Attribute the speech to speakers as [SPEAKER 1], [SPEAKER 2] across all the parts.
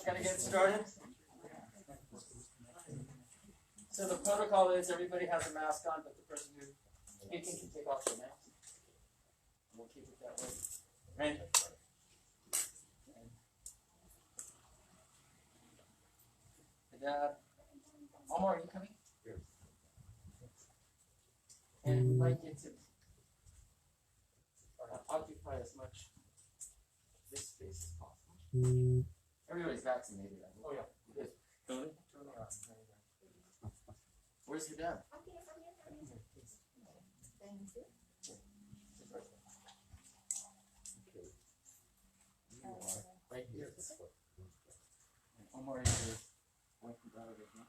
[SPEAKER 1] Gonna get started. So the protocol is everybody has a mask on, but the person who's speaking can take off their mask. We'll keep it that way. Reinhard. Hedab. Omar, are you coming? Yes. And we'd like you to occupy as much this space as possible. Everybody's vaccinated, I believe. Oh, yeah. Good. Tony? Where's Hedab?
[SPEAKER 2] Thank you.
[SPEAKER 1] Right here. And Omar is your wife and daughter right now?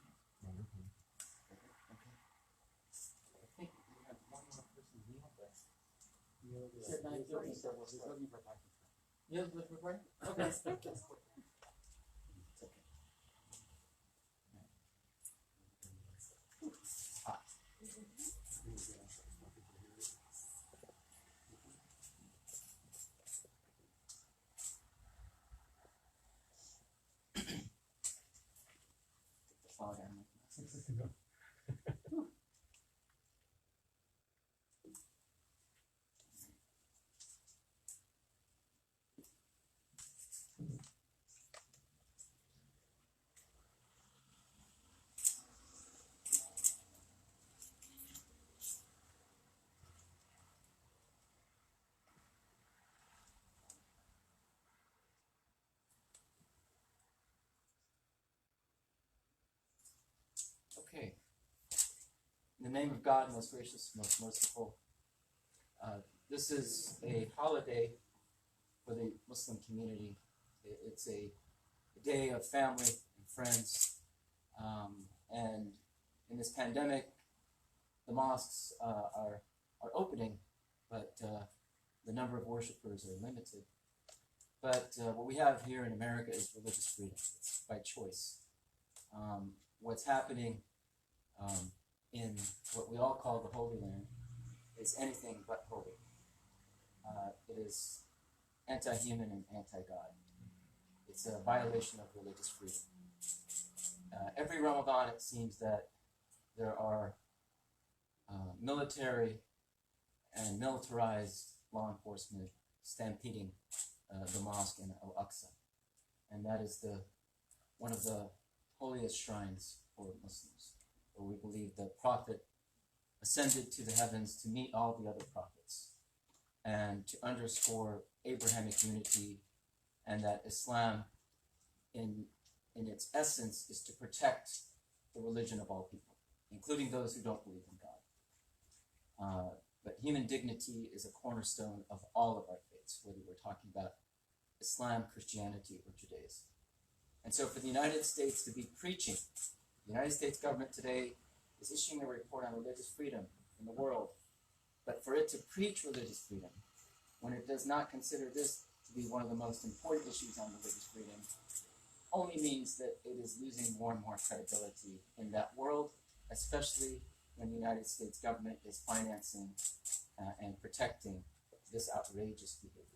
[SPEAKER 1] Okay. I think we have one more person here, but you said 9:30, so we'll start. You're looking for parking? Okay. It's okay. Hot. Fog on. Okay. In the name of God, most gracious, most merciful, this is a holiday for the Muslim community. It's a day of family and friends. And in this pandemic, the mosques are opening, but the number of worshipers are limited. But what we have here in America is religious freedom. It's by choice. What's happening in what we all call the Holy Land is anything but holy. It is anti-human and anti-God. It's a violation of religious freedom. Every Ramadan, it seems that there are military and militarized law enforcement stampeding the mosque in Al-Aqsa. And that is one of the holiest shrines for Muslims, where we believe the Prophet ascended to the heavens to meet all the other prophets and to underscore Abrahamic unity, and that Islam in its essence is to protect the religion of all people, including those who don't believe in God. But human dignity is a cornerstone of all of our faiths, whether we're talking about Islam, Christianity, or Judaism. And so for the United States to be preaching, the United States government today is issuing a report on religious freedom in the world, but for it to preach religious freedom, when it does not consider this to be one of the most important issues on religious freedom, only means that it is losing more and more credibility in that world, especially when the United States government is financing and protecting this outrageous behavior.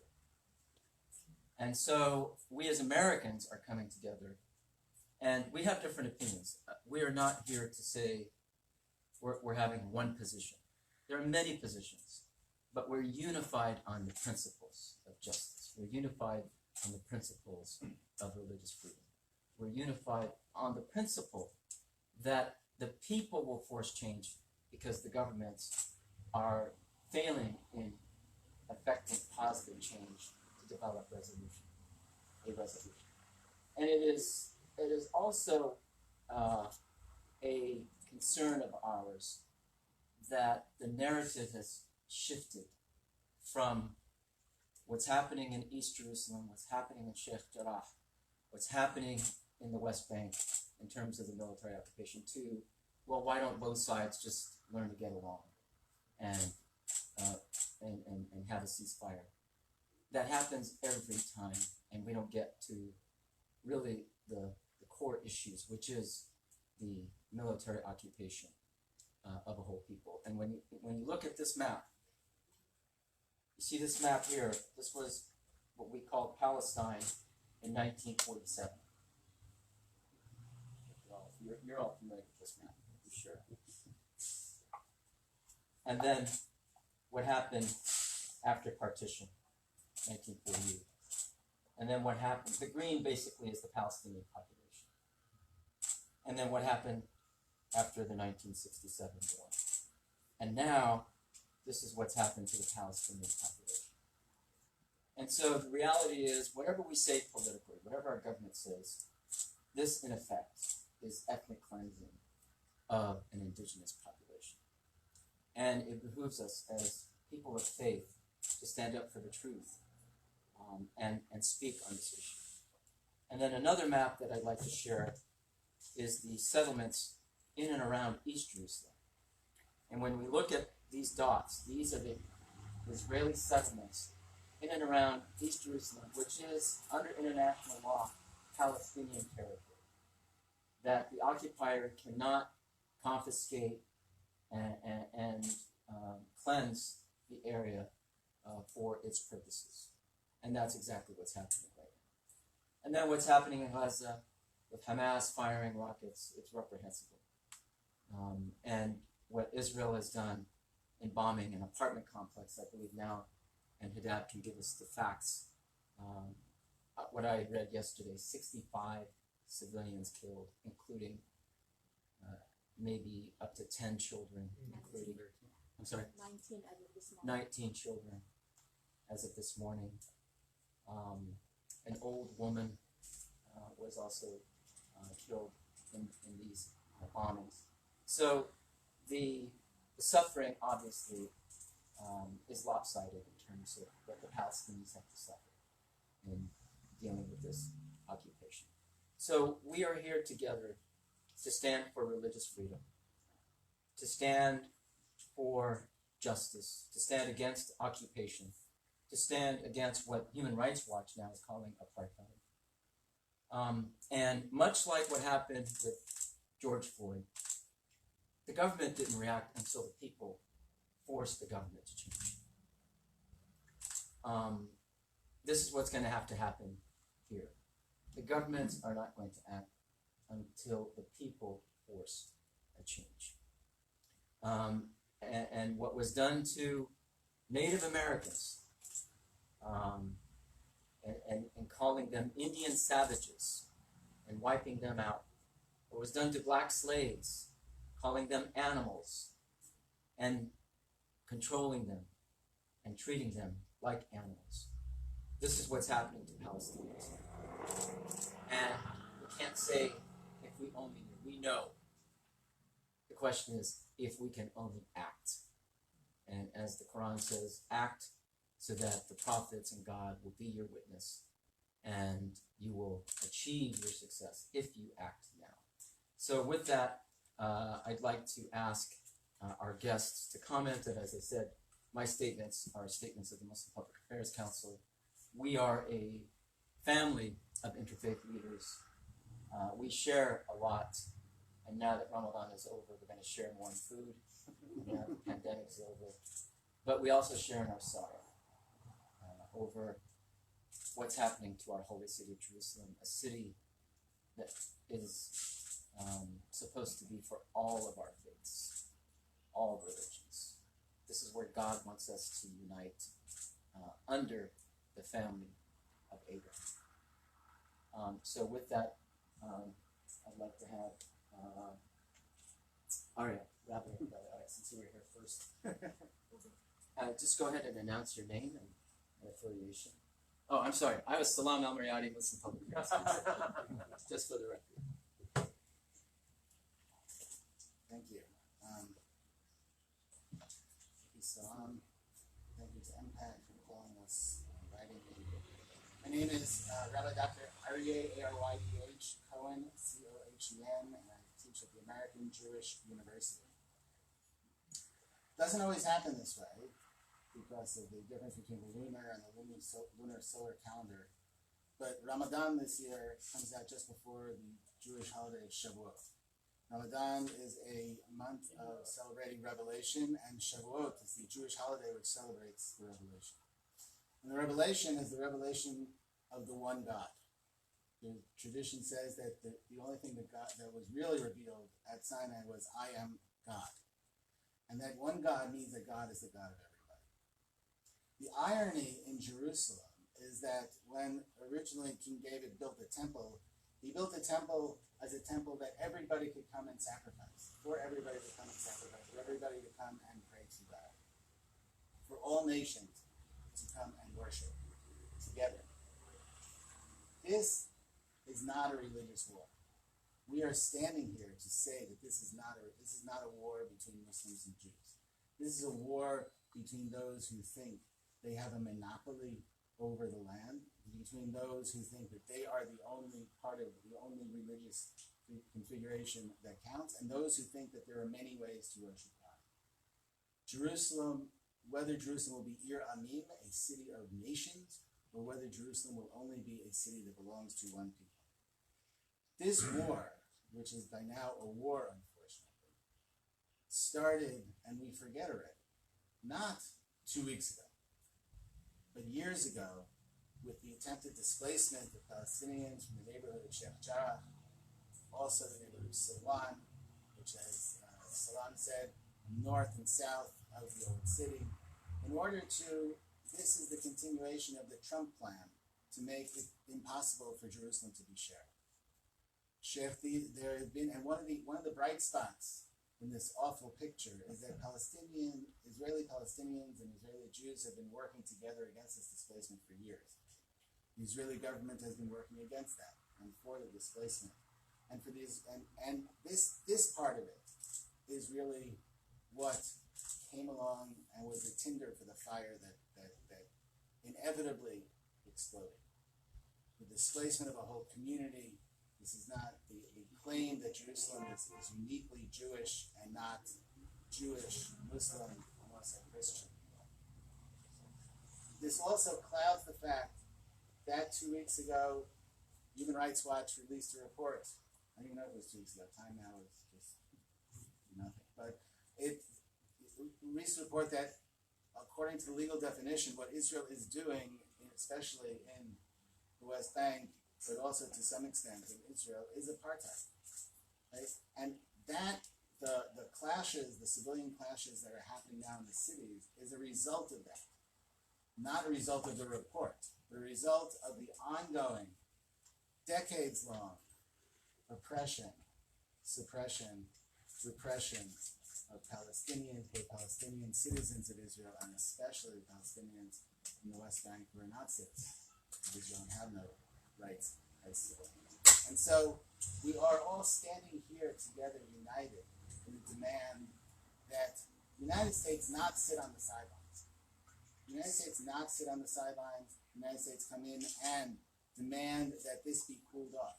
[SPEAKER 1] And so we as Americans are coming together, and we have different opinions. We are not here to say we're having one position. There are many positions, but we're unified on the principles of justice. We're unified on the principles of religious freedom. We're unified on the principle that the people will force change because the governments are failing in affecting positive change to develop a resolution. And it is also a concern of ours that the narrative has shifted from what's happening in East Jerusalem, what's happening in Sheikh Jarrah, what's happening in the West Bank in terms of the military occupation to, well, why don't both sides just learn to get along and have a ceasefire? That happens every time, and we don't get to really the core issues, which is the military occupation of a whole people. And when you look at this map, you see this map here. This was what we called Palestine in 1947. You're all familiar with this map, I'm sure. And then what happened after partition, 1948. And then what happened, the green basically is the Palestinian population. And then what happened after the 1967 war. And now, this is what's happened to the Palestinian population. And so the reality is, whatever we say politically, whatever our government says, this in effect is ethnic cleansing of an indigenous population. And it behooves us as people of faith to stand up for the truth and speak on this issue. And then another map that I'd like to share is the settlements in and around East Jerusalem. And when we look at these dots, these are the Israeli settlements in and around East Jerusalem, which is, under international law, Palestinian territory, that the occupier cannot confiscate and cleanse the area for its purposes. And that's exactly what's happening right now. And then what's happening in Gaza with Hamas firing rockets, it's reprehensible. And what Israel has done in bombing an apartment complex, I believe now, and Hedab can give us the facts. What I read yesterday, 65 civilians killed, including maybe up to 10 children, including, I'm sorry?
[SPEAKER 2] 19 as of this morning.
[SPEAKER 1] 19 children as of this morning. An old woman was also killed in these bombings. So the suffering, obviously, is lopsided in terms of what the Palestinians have to suffer in dealing with this occupation. So we are here together to stand for religious freedom, to stand for justice, to stand against occupation, to stand against what Human Rights Watch now is calling apartheid. And much like what happened with George Floyd, the government didn't react until the people forced the government to change. This is what's going to have to happen here. The governments are not going to act until the people force a change. And what was done to Native Americans and calling them Indian savages and wiping them out. What was done to black slaves, calling them animals and controlling them and treating them like animals. This is what's happening to Palestinians. And we can't say if we only knew. We know. The question is if we can only act. And as the Quran says, act so that the prophets and God will be your witness and you will achieve your success if you act now. So with that, I'd like to ask our guests to comment. And as I said, my statements are statements of the Muslim Public Affairs Council. We are a family of interfaith leaders. We share a lot. And now that Ramadan is over, we're going to share more in food. Now the pandemic is over. But we also share in our sorrow over what's happening to our holy city of Jerusalem, a city that is supposed to be for all of our faiths, all religions. This is where God wants us to unite under the family of Abraham. So with that, I'd like to have Aryeh, Rabbi, since you were here first. Just go ahead and announce your name and affiliation. Oh, I'm sorry. I was Salam Al-Marayati, Muslim Public Affairs. Just for the record.
[SPEAKER 3] Thank you. Thank you, Salam. Thank you to MPAC for calling us, inviting me. My name is Rabbi Dr. Aryeh, A-R-Y-E-H, Cohen, C-O-H-E-N, and I teach at the American Jewish University. Doesn't always happen this way because of the difference between the lunar and the lunar solar calendar. But Ramadan this year comes out just before the Jewish holiday of Shavuot. Ramadan is a month of celebrating revelation, and Shavuot is the Jewish holiday which celebrates the revelation. And the revelation is the revelation of the one God. The tradition says that the only thing that was really revealed at Sinai was I am God. And that one God means that God is the God of everybody. The irony in Jerusalem is that when originally King David built the temple, he built the temple as a temple that everybody could come and sacrifice, for everybody to come and sacrifice, for everybody to come and pray to God, for all nations to come and worship together. This is not a religious war. We are standing here to say that this is not a war between Muslims and Jews. This is a war between those who think they have a monopoly over the land, between those who think that they are the only part of the only religious configuration that counts, and those who think that there are many ways to worship God. Jerusalem, whether Jerusalem will be Ir Amim, a city of nations, or whether Jerusalem will only be a city that belongs to one people. This war, which is by now a war, unfortunately, started, and we forget already, not 2 weeks ago, but years ago, with the attempted displacement of Palestinians from the neighborhood of Sheikh Jarrah, also the neighborhood of Salam, which, as Salam said, north and south of the old city, in order to, this is the continuation of the Trump plan to make it impossible for Jerusalem to be shared. There have been, and one of the bright spots in this awful picture is that Israeli Palestinians and Israeli Jews have been working together against this displacement for years. The Israeli government has been working against that and for the displacement, and for these, and this part of it is really what came along and was the tinder for the fire that inevitably exploded. The displacement of a whole community. This is not the claim that Jerusalem is uniquely Jewish and not Jewish, Muslim, and also Christian. This also clouds the fact that 2 weeks ago, Human Rights Watch released a report. I don't even know if it was 2 weeks ago. Time now is just nothing. But it released a report that, according to the legal definition, what Israel is doing, especially in the West Bank, but also to some extent in Israel, is apartheid. Right? And that, the clashes, the civilian clashes that are happening now in the cities is a result of that. Not a result of the report. The result of the ongoing, decades-long oppression, suppression, repression of Palestinians, both Palestinian citizens of Israel and especially Palestinians in the West Bank who are not citizens of Israel and have no rights as civilians. And so we are all standing here together, united, in the demand that the United States not sit on the sidelines. The United States not sit on the sidelines. The United States come in and demand that this be cooled off,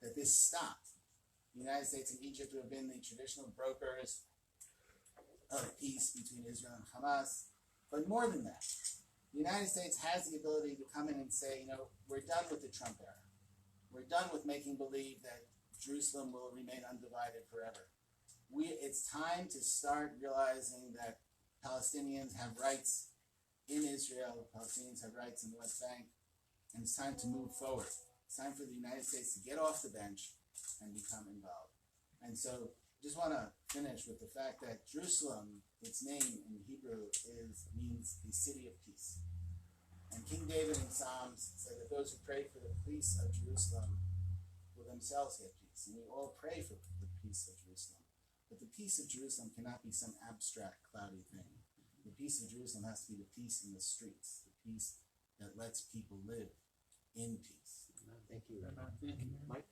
[SPEAKER 3] that this stop. The United States and Egypt, who have been the traditional brokers of peace between Israel and Hamas, but more than that, the United States has the ability to come in and say, we're done with the Trump era. We're done with making believe that Jerusalem will remain undivided forever. It's time to start realizing that Palestinians have rights in Israel, Palestinians have rights in the West Bank, and it's time to move forward. It's time for the United States to get off the bench and become involved. And so just want to finish with the fact that Jerusalem, its name in Hebrew, means the city of peace. And King David in Psalms said that those who pray for the peace of Jerusalem will themselves get peace. And we all pray for the peace of Jerusalem. But the peace of Jerusalem cannot be some abstract, cloudy thing. The peace of Jerusalem has to be the peace in the streets, the peace that lets people live in peace.
[SPEAKER 2] Thank you. Thank you. Mike?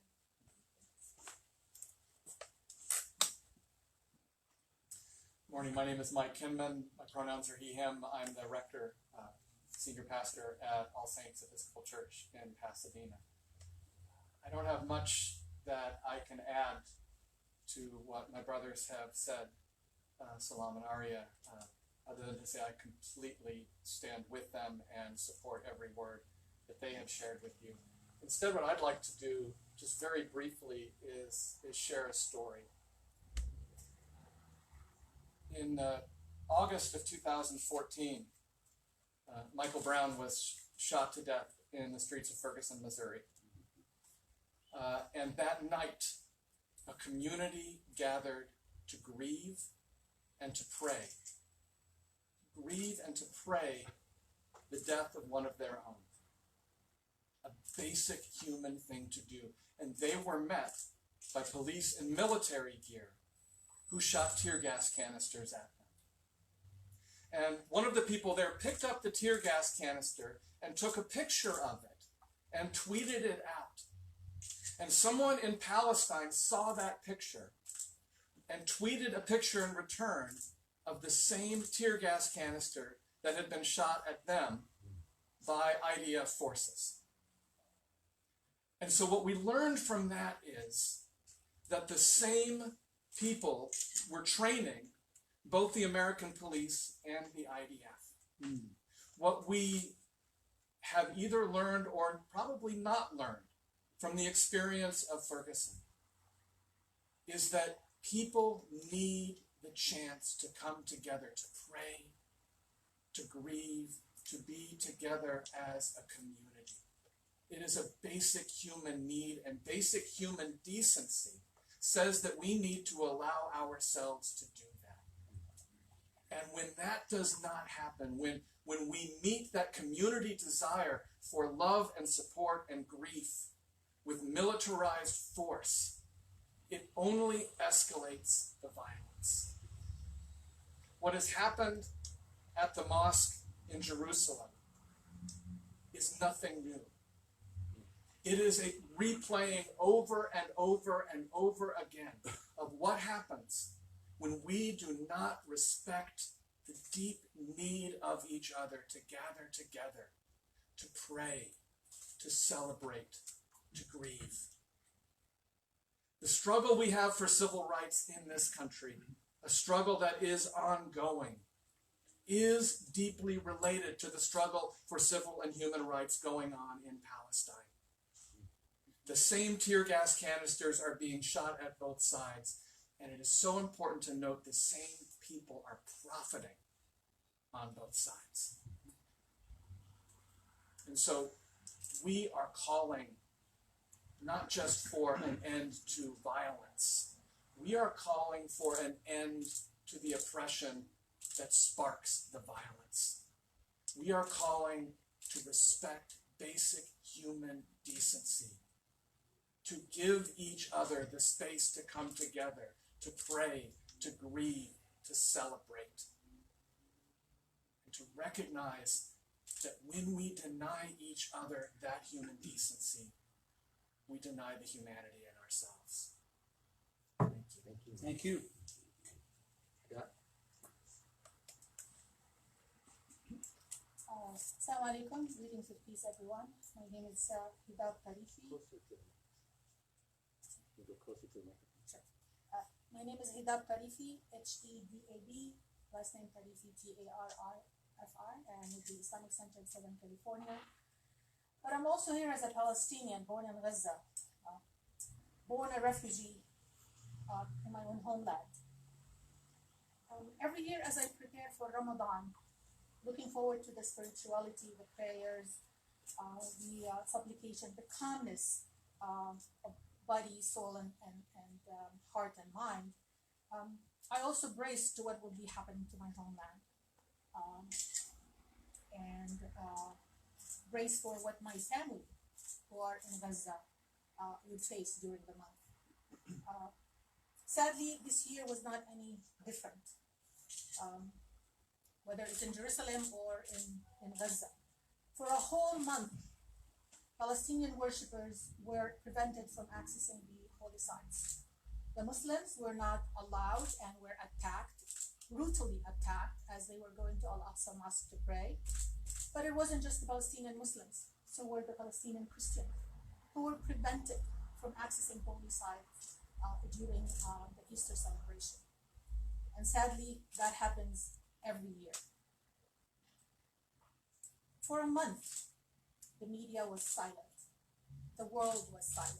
[SPEAKER 4] Morning, my name is Mike Kinman. My pronouns are he, him. I'm the rector, senior pastor at All Saints Episcopal Church in Pasadena. I don't have much that I can add to what my brothers have said, Salam and Aryeh, other than to say I completely stand with them and support every word that they have shared with you. Instead, what I'd like to do, just very briefly, is share a story. In August of 2014, Michael Brown was shot to death in the streets of Ferguson, Missouri. And that night, a community gathered to grieve and to pray. Grieve and to pray the death of one of their own. A basic human thing to do. And they were met by police in military gear who shot tear gas canisters at them. And one of the people there picked up the tear gas canister and took a picture of it and tweeted it out. And someone in Palestine saw that picture and tweeted a picture in return of the same tear gas canister that had been shot at them by IDF forces. And so what we learned from that is that the same people were training both the American police and the IDF. What we have either learned or probably not learned from the experience of Ferguson is that people need the chance to come together, to pray, to grieve, to be together as a community. It is a basic human need, and basic human decency says that we need to allow ourselves to do that. And when that does not happen, when we meet that community desire for love and support and grief with militarized force, it only escalates the violence. What has happened at the mosque in Jerusalem is nothing new. It is a replaying over and over and over again of what happens when we do not respect the deep need of each other to gather together, to pray, to celebrate, to grieve. The struggle we have for civil rights in this country, a struggle that is ongoing, is deeply related to the struggle for civil and human rights going on in Palestine. The same tear gas canisters are being shot at both sides, and it is so important to note the same people are profiting on both sides. And so we are calling not just for an end to violence, we are calling for an end to the oppression that sparks the violence. We are calling to respect basic human decency, to give each other the space to come together, to pray, to grieve, to celebrate, and to recognize that when we deny each other that human decency, we deny the humanity in ourselves. Thank you.
[SPEAKER 2] Thank you.
[SPEAKER 5] Thank you.
[SPEAKER 6] Assalamu alaikum, greetings of peace everyone. My name is Hedab Tarifi. My name is Hedab Tarifi, H-E-D-A-B, last name Tarifi, T-A-R-R-F-R, and with the Islamic Center in Southern California. But I'm also here as a Palestinian born in Gaza, born a refugee in my own homeland. Every year as I prepare for Ramadan, looking forward to the spirituality, the prayers, the supplication, the calmness of body, soul, and heart and mind, I also brace to what will be happening to my homeland, and brace for what my family who are in Gaza would face during the month. Sadly, this year was not any different, whether it's in Jerusalem or in Gaza. For a whole month, Palestinian worshippers were prevented from accessing the holy sites. The Muslims were not allowed and were attacked, brutally attacked, as they were going to Al-Aqsa Mosque to pray. But it wasn't just the Palestinian Muslims, so were the Palestinian Christians, who were prevented from accessing holy sites during the Easter celebration. And sadly, that happens every year. For a month, the media was silent. The world was silent.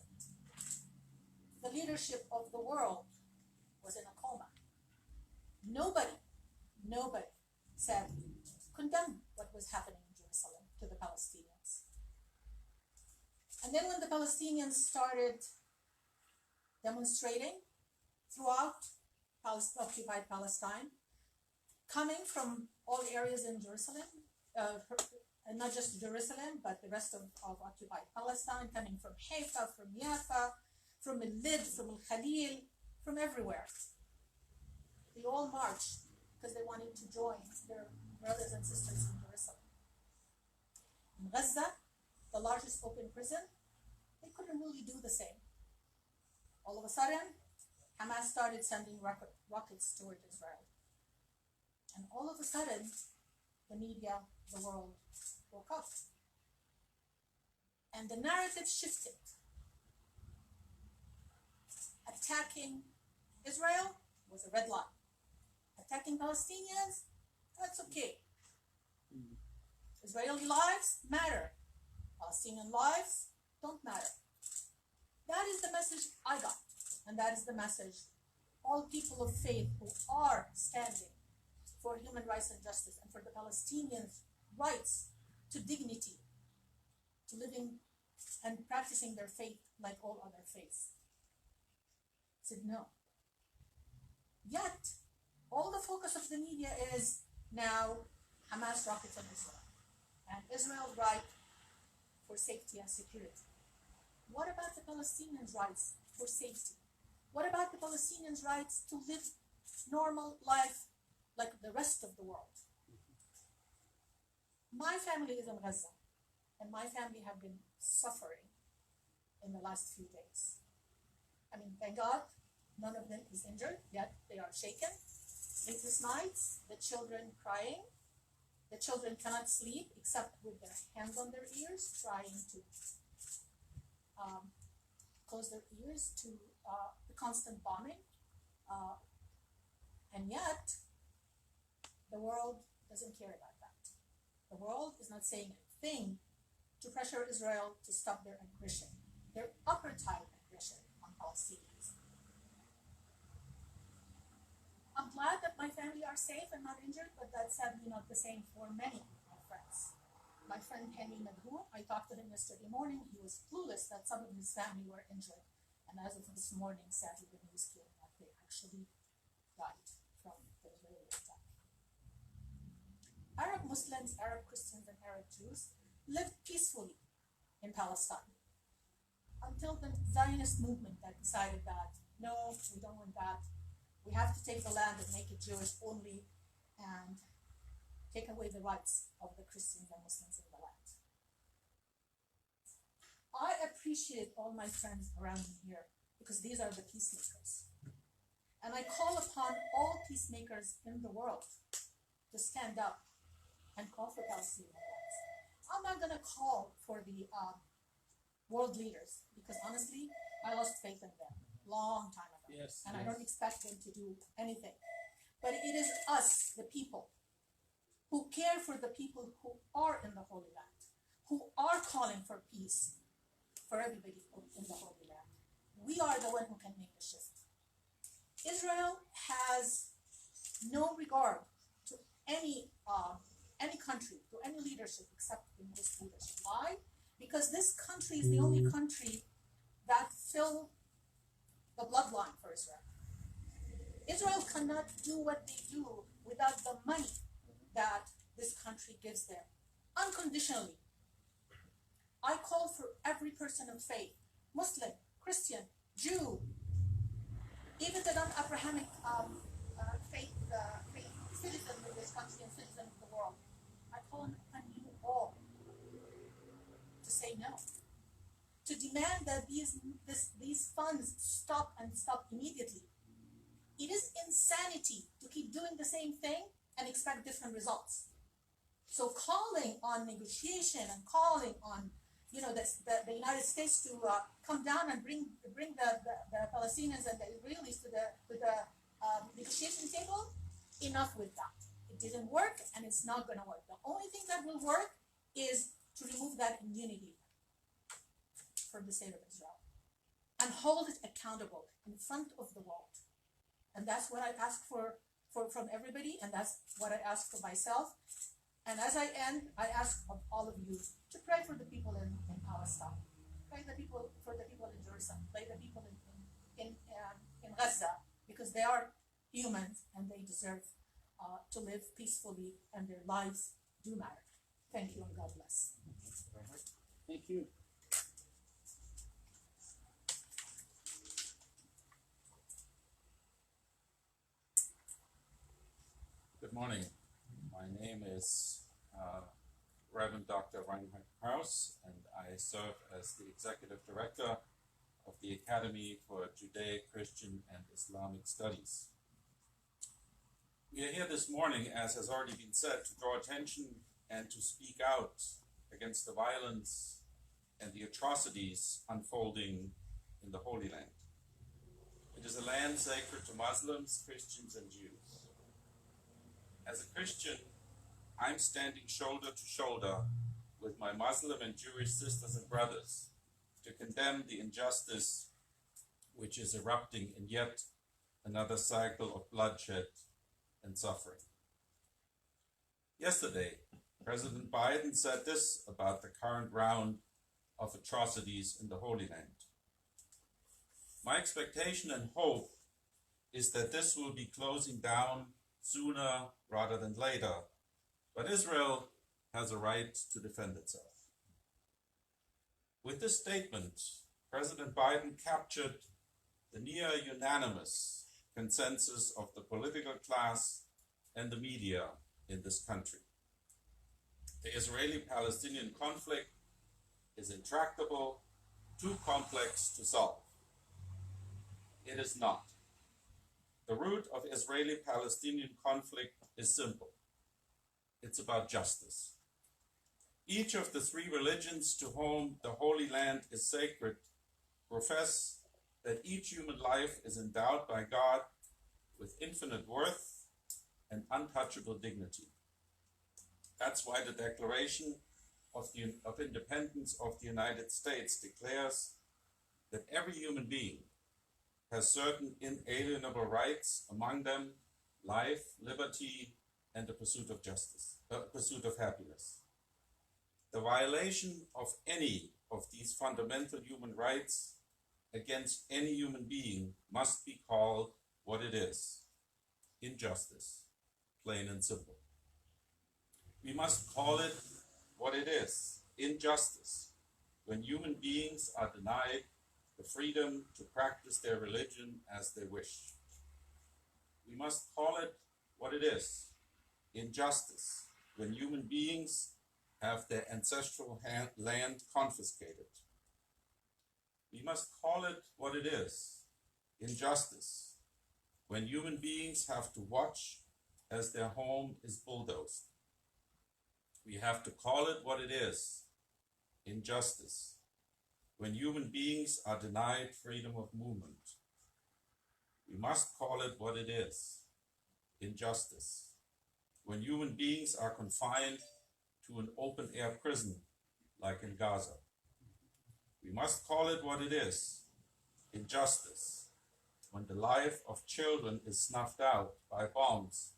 [SPEAKER 6] The leadership of the world was in a coma. Nobody, sadly, condemned what was happening in Jerusalem to the Palestinians. And then when the Palestinians started demonstrating throughout occupied Palestine, coming from all areas in Jerusalem, and not just Jerusalem, but the rest of occupied Palestine, coming from Haifa, from Jaffa, from Al-Lid, from Al-Khalil, from everywhere. They all marched because they wanted to join their brothers and sisters in Jerusalem. In Gaza, the largest open prison, they couldn't really do the same. All of a sudden, Hamas started sending rockets toward Israel. And all of a sudden, the media, the world, woke up. And the narrative shifted. Attacking Israel was a red line. Attacking Palestinians, that's okay. Israeli lives matter. Palestinian lives don't matter. That is the message I got. And that is the message all people of faith who are standing for human rights and justice and for the Palestinians' rights to dignity, to living and practicing their faith like all other faiths, said no. Yet, all the focus of the media is now Hamas rockets on Israel and Israel's right for safety and security. What about the Palestinians' rights for safety? What about the Palestinians' rights to live normal life like the rest of the world? My family is in Gaza, and my family have been suffering in the last few days. I mean, thank God, none of them is injured, yet they are shaken. Sleepless nights, the children crying. The children cannot sleep except with their hands on their ears, trying to close their ears to the constant bombing. And yet, the world doesn't care about that. The world is not saying a thing to pressure Israel to stop their aggression, their apartheid aggression on Palestinians. I'm glad that my family are safe and not injured, but that's sadly not the same for many of my friends. My friend Heyn-Lamb, I talked to him yesterday morning. He was clueless that some of his family were injured. And as of this morning, sadly, the news came that they actually died from the Israeli attack. Arab Muslims, Arab Christians, and Arab Jews lived peacefully in Palestine until the Zionist movement that decided that, no, we don't want that. We have to take the land and make it Jewish only and take away the rights of the Christians and Muslims in the land. I appreciate all my friends around me here because these are the peacemakers. And I call upon all peacemakers in the world to stand up and call for Palestinian rights. I'm not going to call for the world leaders because honestly, I lost faith in them long time ago.
[SPEAKER 2] Yes,
[SPEAKER 6] and I don't expect them to do anything. But it is us, the people, who care for the people who are in the Holy Land, who are calling for peace for everybody in the Holy Land. We are the one who can make the shift. Israel has no regard to any country, to any leadership except in this leadership. Why? Because this country is the only country that fill the bloodline for Israel. Israel cannot do what they do without the money that this country gives them, unconditionally. I call for every person of faith, Muslim, Christian, Jew, even the non-Abrahamic faith citizen of this country and citizen of the world. I call on you all to say no, to demand that these funds stop immediately. It is insanity to keep doing the same thing and expect different results. So calling on negotiation and calling on the United States to come down and bring the Palestinians and the Israelis to the negotiation table, enough with that. It didn't work and it's not going to work. The only thing that will work is to remove that immunity from the state of Israel and hold it accountable in front of the world. And that's what I ask for from everybody, and that's what I ask for myself. And as I end, I ask of all of you to pray for the people in Palestine, pray for the people in Jerusalem, pray for the people in because they are humans and they deserve to live peacefully and their lives do matter. Thank you and God bless.
[SPEAKER 3] Thank you.
[SPEAKER 5] Good morning. My name is Reverend Dr. Reinhard Krauss, and I serve as the Executive Director of the Academy for Judaic, Christian, and Islamic Studies. We are here this morning, as has already been said, to draw attention and to speak out against the violence and the atrocities unfolding in the Holy Land. It is a land sacred to Muslims, Christians, and Jews. As a Christian, I'm standing shoulder to shoulder with my Muslim and Jewish sisters and brothers to condemn the injustice which is erupting in yet another cycle of bloodshed and suffering. Yesterday, President Biden said this about the current round of atrocities in the Holy Land. My expectation and hope is that this will be closing down sooner rather than later, but Israel has a right to defend itself. With this statement, President Biden captured the near unanimous consensus of the political class and the media in this country. The Israeli-Palestinian conflict is intractable, too complex to solve. It is not. The root of Israeli-Palestinian conflict is simple. It's about justice. Each of the three religions to whom the Holy Land is sacred profess that each human life is endowed by God with infinite worth and untouchable dignity. That's why the Declaration of Independence of the United States declares that every human being has certain inalienable rights, among them life, liberty, and the pursuit of justice, pursuit of happiness. The violation of any of these fundamental human rights against any human being must be called what it is: injustice, plain and simple. We must call it what it is: injustice, when human beings are denied the freedom to practice their religion as they wish. We must call it what it is: injustice, when human beings have their ancestral land confiscated. We must call it what it is: injustice, when human beings have to watch as their home is bulldozed. We have to call it what it is: injustice, when human beings are denied freedom of movement. We must call it what it is: injustice, when human beings are confined to an open-air prison like in Gaza. We must call it what it is: injustice, when the life of children is snuffed out by bombs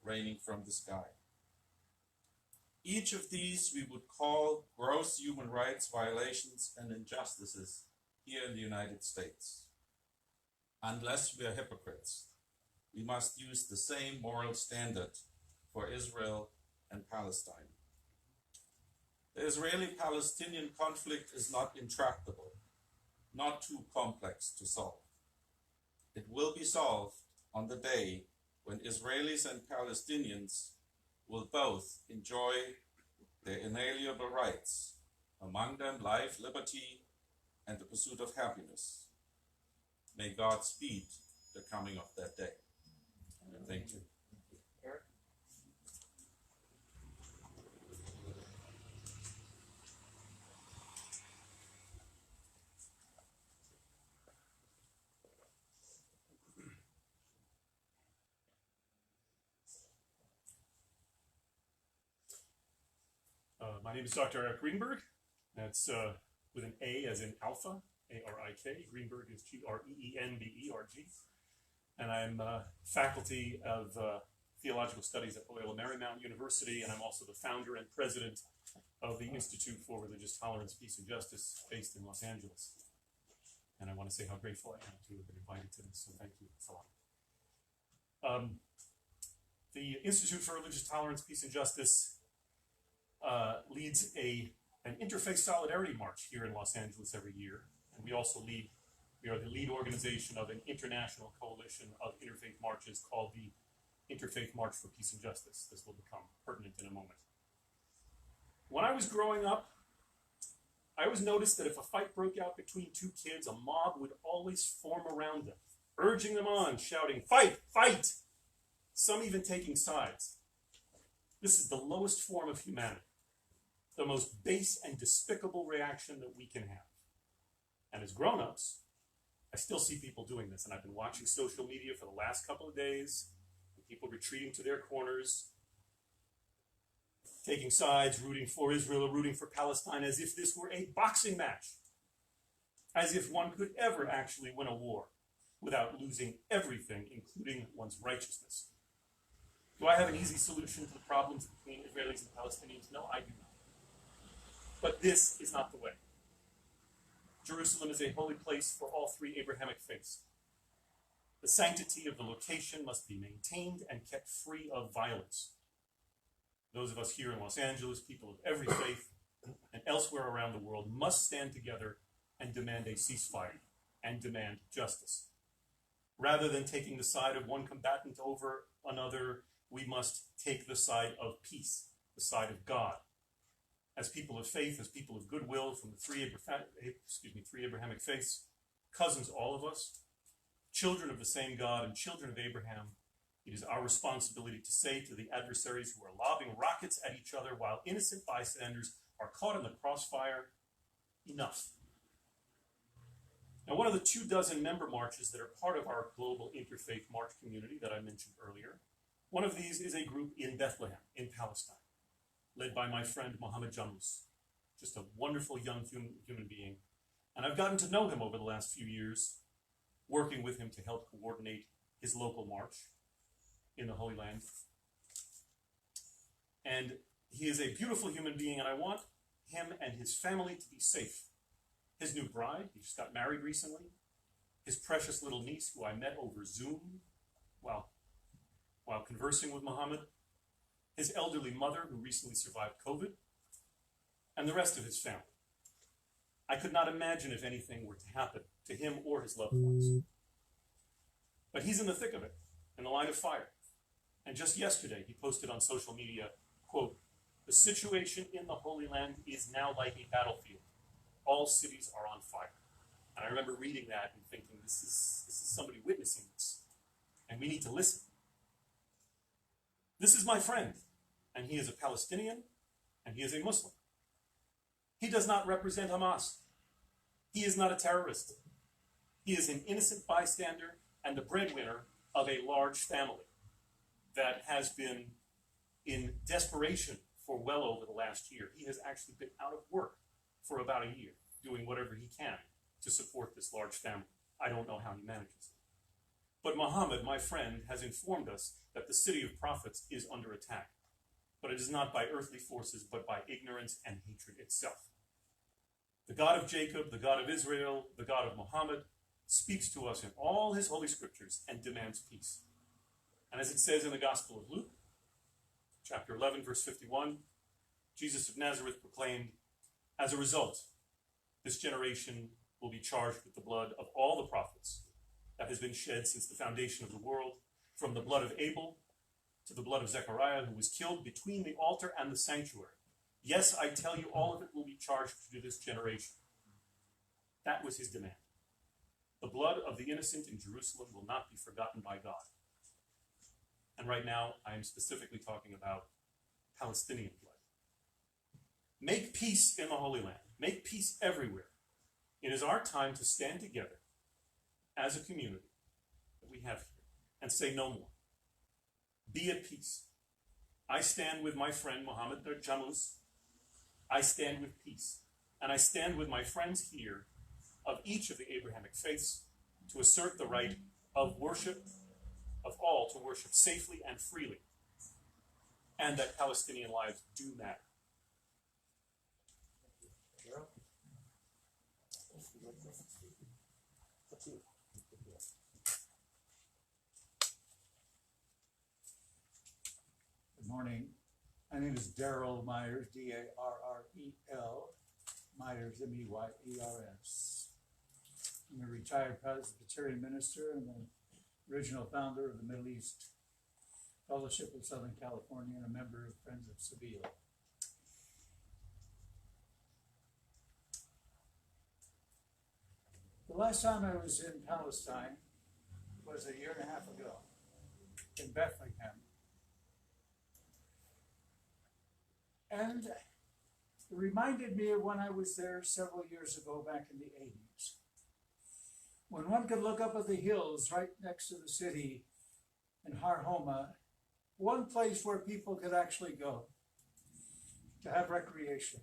[SPEAKER 5] raining from the sky. Each of these we would call gross human rights violations and injustices here in the United States. Unless we are hypocrites, we must use the same moral standard for Israel and Palestine. The Israeli-Palestinian conflict is not intractable, not too complex to solve. It will be solved on the day when Israelis and Palestinians will both enjoy their inalienable rights, among them life, liberty, and the pursuit of happiness. May God speed the coming of that day. Thank you.
[SPEAKER 4] Arik?
[SPEAKER 2] My name is Dr. Arik Greenberg. That's with an A as in alpha, A-R-I-K. Greenberg is G-R-E-E-N-B-E-R-G. And I'm faculty of Theological Studies at Loyola Marymount University, and I'm also the founder and president of the Institute for Religious Tolerance, Peace, and Justice based in Los Angeles. And I want to say how grateful I am to have been invited to this, so thank you. Salam. The Institute for Religious Tolerance, Peace, and Justice leads an interfaith solidarity march here in Los Angeles every year, and we are the lead organization of an international coalition of interfaith marches called the Interfaith March for Peace and Justice. This will become pertinent in a moment. When I was growing up, I always noticed that if a fight broke out between two kids, a mob would always form around them, urging them on, shouting, "Fight! Fight!" Some even taking sides. This is the lowest form of humanity, the most base and despicable reaction that we can have. And as grown-ups, I still see people doing this, and I've been watching social media for the last couple of days, and people retreating to their corners, taking sides, rooting for Israel or rooting for Palestine as if this were a boxing match, as if one could ever actually win a war without losing everything, including one's righteousness. Do I have an easy solution to the problems between Israelis and Palestinians? No, I do not. But this is not the way. Jerusalem is a holy place for all three Abrahamic faiths. The sanctity of the location must be maintained and kept free of violence. Those of us here in Los Angeles, people of every faith, and elsewhere around the world must stand together and demand a ceasefire and demand justice. Rather than taking the side of one combatant over another, we must take the side of peace, the side of God. As people of faith, as people of goodwill from the three Abrahamic faiths, cousins, all of us, children of the same God and children of Abraham, it is our responsibility to say to the adversaries who are lobbing rockets at each other while innocent bystanders are caught in the crossfire, enough. Now, one of the 24 member marches that are part of our global interfaith march community that I mentioned earlier, one of these is a group in Bethlehem, in Palestine, led by my friend Mohammed Jamus, just a wonderful young human being. And I've gotten to know him over the last few years, working with him to help coordinate his local march in the Holy Land. And he is a beautiful human being, and I want him and his family to be safe. His new bride, he just got married recently, his precious little niece, who I met over Zoom while conversing with Mohammed, his elderly mother, who recently survived COVID, and the rest of his family. I could not imagine if anything were to happen to him or his loved ones. But he's in the thick of it, in the line of fire. And just yesterday, he posted on social media, quote, "The situation in the Holy Land is now like a battlefield. All cities are on fire." And I remember reading that and thinking, this is somebody witnessing this, and we need to listen. This is my friend, and he is a Palestinian, and he is a Muslim. He does not represent Hamas. He is not a terrorist. He is an innocent bystander and the breadwinner of a large family that has been in desperation for well over the last year. He has actually been out of work for about a year, doing whatever he can to support this large family. I don't know how he manages it. But Muhammad, my friend, has informed us that the city of prophets is under attack. But it is not by earthly forces, but by ignorance and hatred itself. The God of Jacob, the God of Israel, the God of Muhammad, speaks to us in all his holy scriptures and demands peace. And as it says in the Gospel of Luke, chapter 11, verse 51, Jesus of Nazareth proclaimed, "As a result, this generation will be charged with the blood of all the prophets that has been shed since the foundation of the world, from the blood of Abel to the blood of Zechariah, who was killed between the altar and the sanctuary. Yes, I tell you, all of it will be charged to this generation." That was his demand. The blood of the innocent in Jerusalem will not be forgotten by God. And right now, I am specifically talking about Palestinian blood. Make peace in the Holy Land. Make peace everywhere. It is our time to stand together as a community that we have here and say no more. Be at peace. I stand with my friend Mohammed Jamus. I stand with peace. And I stand with my friends here of each of the Abrahamic faiths to assert the right of worship, of all to worship safely and freely, and that Palestinian lives do matter.
[SPEAKER 7] morning. My name is Darrell Myers, D-A-R-R-E-L, Myers, M-E-Y-E-R-S. I'm a retired Presbyterian minister and the original founder of the Middle East Fellowship of Southern California and a member of Friends of Seville. The last time I was in Palestine was a year and a half ago in Bethlehem. And it reminded me of when I was there several years ago back in the 80s. When one could look up at the hills right next to the city in Har Homa, one place where people could actually go to have recreation.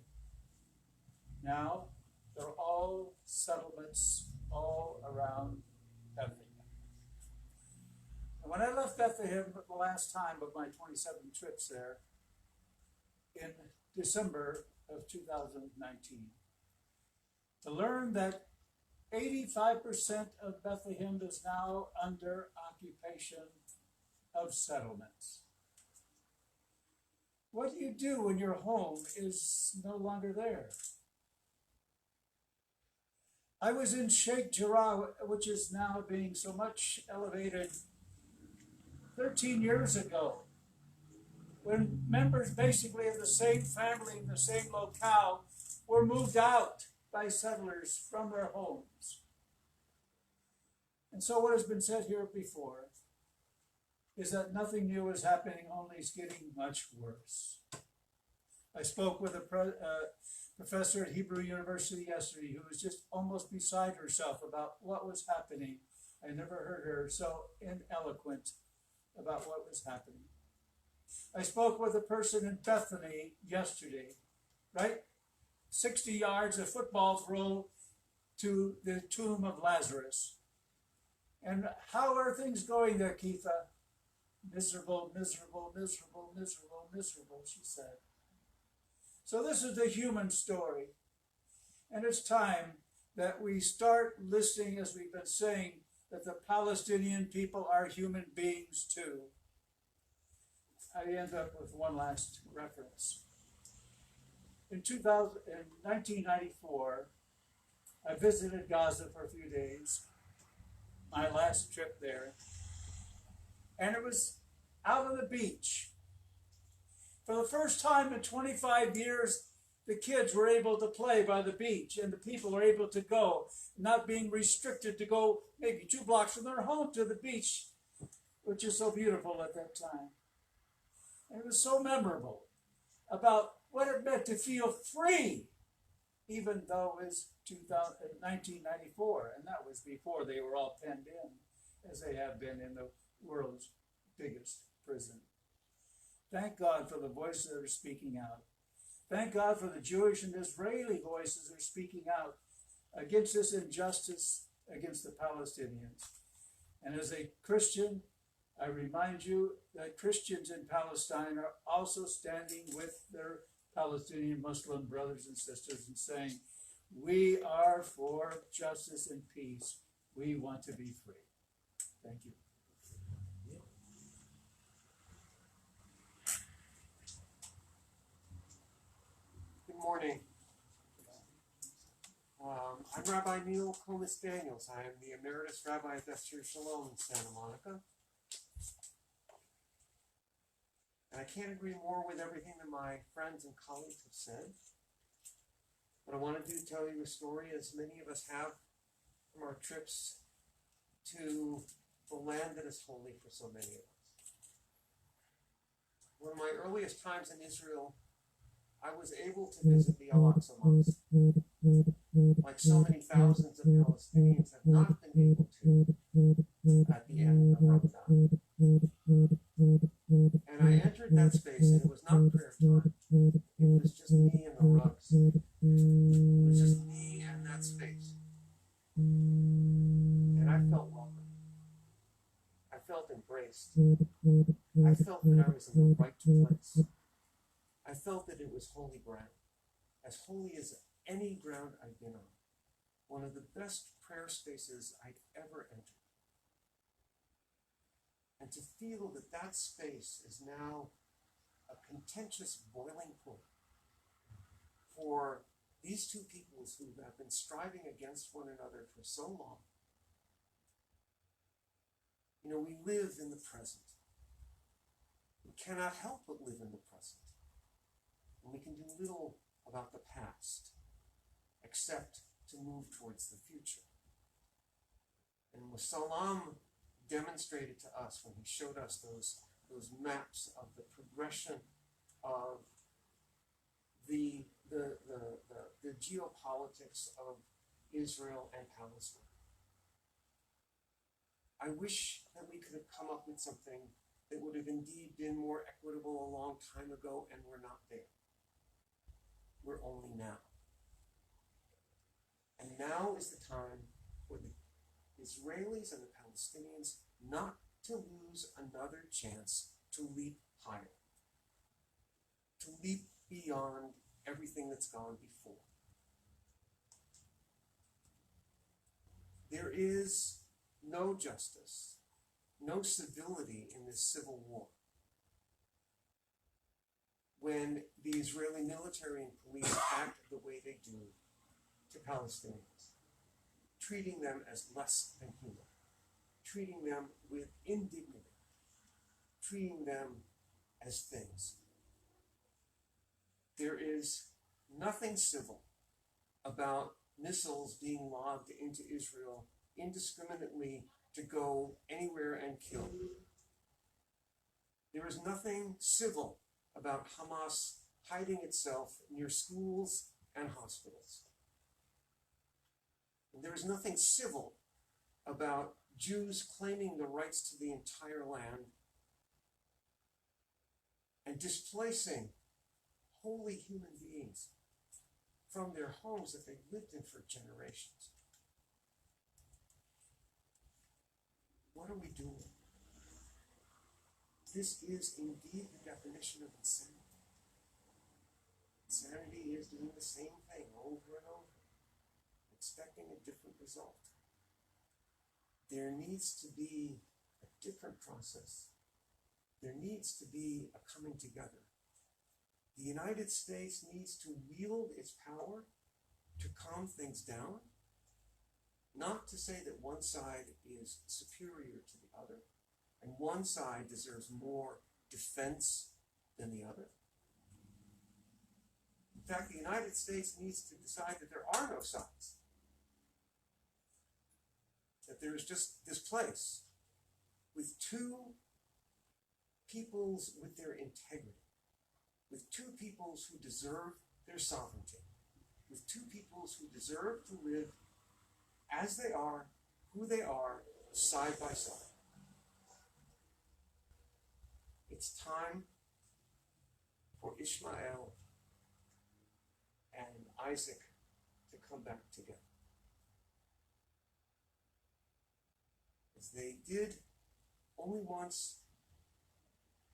[SPEAKER 7] Now, they're all settlements all around Bethlehem. And when I left Bethlehem the last time of my 27 trips there, in December of 2019, to learn that 85% of Bethlehem is now under occupation of settlements. What do you do when your home is no longer there? I was in Sheikh Jarrah, which is now being so much elevated, 13 years ago, when members basically of the same family in the same locale were moved out by settlers from their homes. And so what has been said here before is that nothing new is happening, only it's getting much worse. I spoke with a professor at Hebrew University yesterday who was just almost beside herself about what was happening. I never heard her so ineloquent about what was happening. I spoke with a person in Bethany yesterday, right? 60 yards, a football throw to the tomb of Lazarus. And how are things going there, Keitha? Miserable, miserable, miserable, miserable, miserable, she said. So this is the human story. And it's time that we start listening, as we've been saying, that the Palestinian people are human beings too. I end up with one last reference. In 1994, I visited Gaza for a few days, my last trip there, and it was out on the beach. For the first time in 25 years, the kids were able to play by the beach, and the people were able to go, not being restricted to go maybe 2 blocks from their home to the beach, which is so beautiful at that time. And it was so memorable about what it meant to feel free, even though it was 1994, and that was before they were all penned in, as they have been in the world's biggest prison. Thank God for the voices that are speaking out. Thank God for the Jewish and Israeli voices that are speaking out against this injustice against the Palestinians. And as a Christian, I remind you that Christians in Palestine are also standing with their Palestinian Muslim brothers and sisters and saying, we are for justice and peace. We want to be free. Thank you.
[SPEAKER 8] Good morning. I'm Rabbi Neil Comas Daniels. I am the Emeritus Rabbi at Shir Shalom in Santa Monica. And I can't agree more with everything that my friends and colleagues have said. But I wanted to tell you a story, as many of us have, from our trips to the land that is holy for so many of us. One of my earliest times in Israel, I was able to visit the Al-Aqsa Mosque. Like so many thousands of Palestinians have not been able to at the end of Ramadan. And I entered that space, and it was not prayer time. It was just me and the rugs. It was just me and that space. And I felt welcome. I felt embraced. I felt that I was in the right place. I felt that it was holy ground, as holy as any ground I've been on. One of the best prayer spaces I'd ever entered. And to feel that that space is now a a contentious boiling point for these two peoples who have been striving against one another for so long. You know, we live in the present. We cannot help but live in the present. And we can do little about the past, except to move towards the future. And what Salam demonstrated to us when he showed us those maps of the progression of the geopolitics of Israel and Palestine. I wish that we could have come up with something that would have indeed been more equitable a long time ago, and we're not there. We're only now. And now is the time for the Israelis and the Palestinians not to lose another chance to leap higher, to leap beyond everything that's gone before. There is no justice, no civility in this civil war. When the Israeli military and police act the way they do to Palestinians, treating them as less than human, treating them with indignity, treating them as things. There is nothing civil about missiles being lobbed into Israel indiscriminately to go anywhere and kill. There is nothing civil about Hamas hiding itself near schools and hospitals. And there is nothing civil about Jews claiming the rights to the entire land and displacing holy human beings from their homes that they've lived in for generations. What are we doing? This is indeed the definition of insanity. Insanity is doing the same thing over and over, expecting a different result. There needs to be a different process. There needs to be a coming together. The United States needs to wield its power to calm things down, not to say that one side is superior to the other, and one side deserves more defense than the other. In fact, the United States needs to decide that there are no sides, that there is just this place with two peoples with their integrity, with two peoples who deserve their sovereignty, with two peoples who deserve to live as they are, who they are, side by side. It's time for Ishmael and Isaac to come back together, as they did only once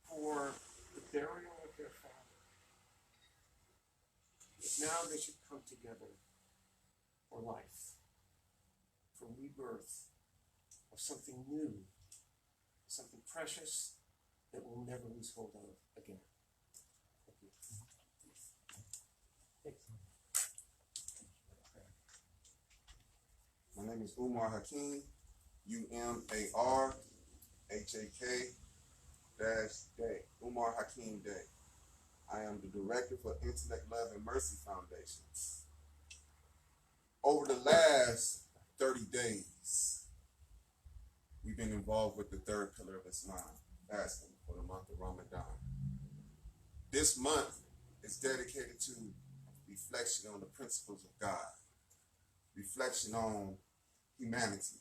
[SPEAKER 8] for the burial of their father. But now they should come together for life, for rebirth of something new, something precious that we'll never lose hold of again. Thank you.
[SPEAKER 9] My name is Umar Hakim, UMARHAK-Day, Umar Hakim Day. I am the Director for Intellect, Love, and Mercy Foundation. Over the last 30 days, we've been involved with the third pillar of Islam, fasting for the month of Ramadan. This month is dedicated to reflection on the principles of God, reflection on humanity,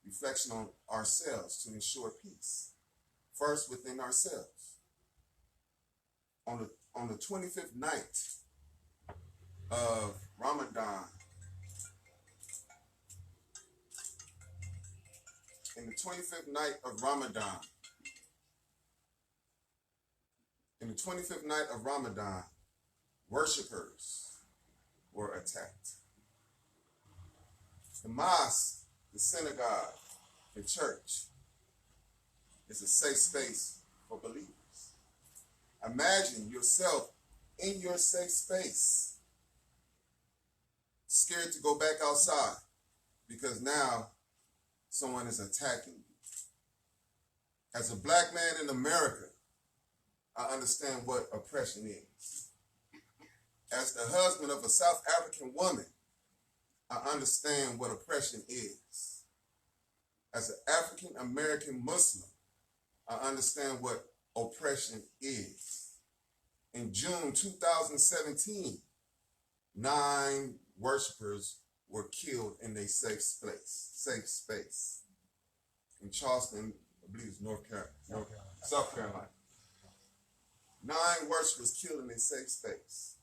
[SPEAKER 9] reflection on ourselves to ensure peace, first within ourselves. On the 25th night of Ramadan, in the 25th night of Ramadan, worshipers were attacked. The mosque, the synagogue, the church is a safe space for believers. Imagine yourself in your safe space, scared to go back outside because now someone is attacking you. As a black man in America, I understand what oppression is. As the husband of a South African woman, I understand what oppression is. As an African American Muslim, I understand what oppression is. In June 2017, 9 worshipers were killed in a safe space. In Charleston, I believe it's South Carolina. 9 worshipers killed in a safe space.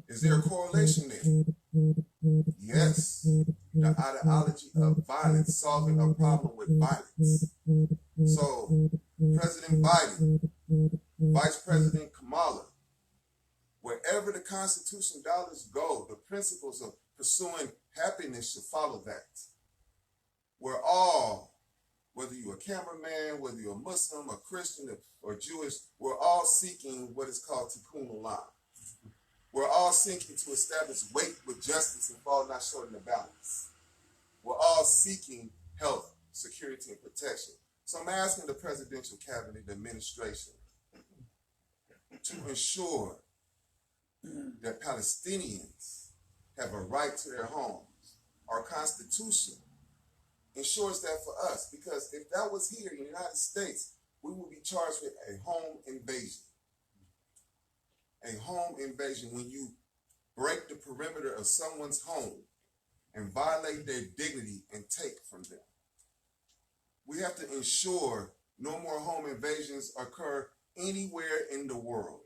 [SPEAKER 9] Is there a correlation there? Yes. The ideology of violence, solving a problem with violence. So, President Biden, Vice President Kamala, wherever the Constitution dollars go, the principles of pursuing happiness should follow that. We're all, whether you're a cameraman, whether you're a Muslim, a Christian, or Jewish, we're all seeking what is called tikkun olam. We're all seeking to establish weight with justice and fall not short in the balance. We're all seeking health, security, and protection. So I'm asking the presidential cabinet administration to ensure that Palestinians have a right to their homes. Our Constitution ensures that for us, because if that was here in the United States, we would be charged with a home invasion. A home invasion, when you break the perimeter of someone's home and violate their dignity and take from them. We have to ensure no more home invasions occur anywhere in the world.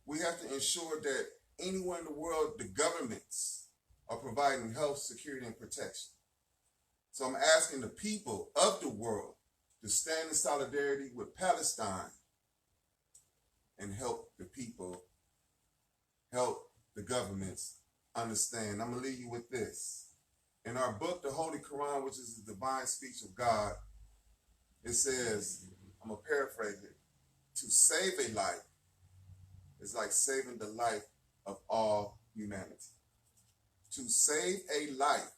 [SPEAKER 9] We have to ensure that anywhere in the world, the governments are providing health, security, and protection. So I'm asking the people of the world to stand in solidarity with Palestine and help the people, help the governments understand. I'm going to leave you with this. In our book, the Holy Quran, which is the divine speech of God, it says, I'm going to paraphrase it, to save a life is like saving the life of all humanity. To save a life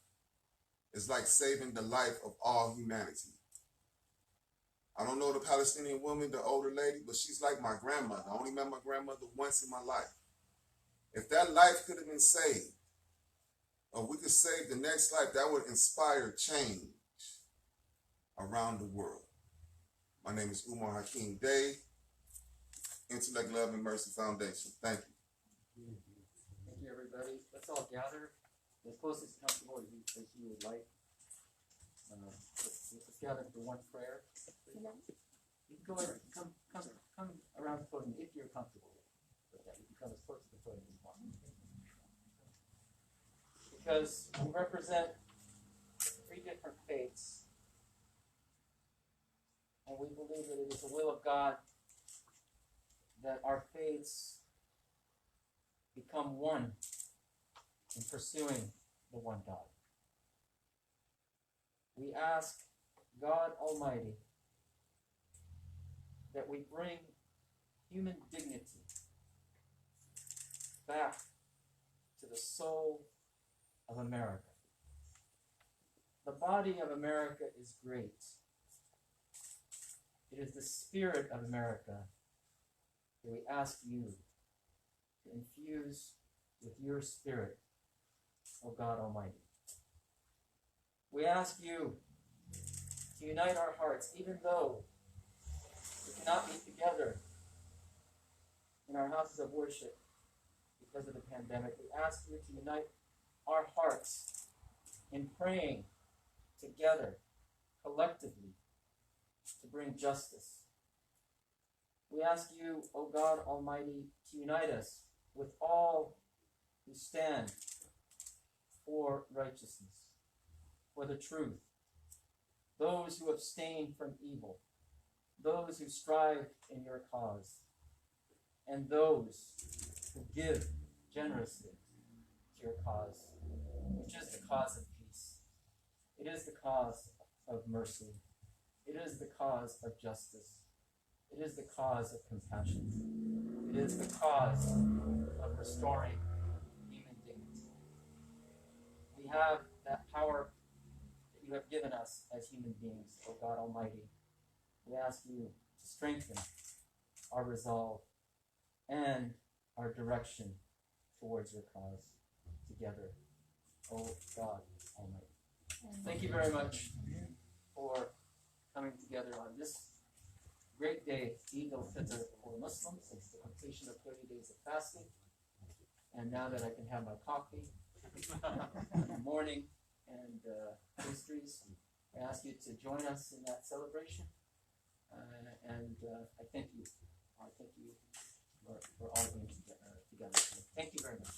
[SPEAKER 9] is like saving the life of all humanity. I don't know the Palestinian woman, the older lady, but she's like my grandmother. I only met my grandmother once in my life. If that life could have been saved, or we could save the next life, that would inspire change around the world. My name is Umar Hakeem Day, Intellect, Love, and Mercy Foundation. Thank you.
[SPEAKER 1] Thank you, everybody. Let's all gather as close as comfortable as you would like. Let's gather for one prayer. You can go ahead, come around the podium if you're comfortable with that. You can come as close to the podium as possible. Because we represent 3 different faiths, and we believe that it is the will of God that our faiths become one in pursuing the one God. We ask God Almighty that we bring human dignity back to the soul of America. The body of America is great. It is the spirit of America that we ask you to infuse with your spirit, O God Almighty. We ask you to unite our hearts, even though we cannot meet together in our houses of worship because of the pandemic. We ask you to unite our hearts in praying together, collectively, to bring justice. We ask you, O God Almighty, to unite us with all who stand for righteousness, for the truth, those who abstain from evil, those who strive in your cause, and those who give generously to your cause, which is the cause of peace. It is the cause of mercy. It is the cause of justice. It is the cause of compassion. It is the cause of restoring human dignity. We have that power that you have given us as human beings, O God Almighty. We ask you to strengthen our resolve and our direction towards your cause together, O God Almighty. Thank you very much for coming together on this great day, Eid al-Fitr for Muslims. It's the completion of 30 days of fasting. And now that I can have my coffee in the morning and pastries, I ask you to join us in that celebration. And I thank you. I thank you for all being together. Thank you very much.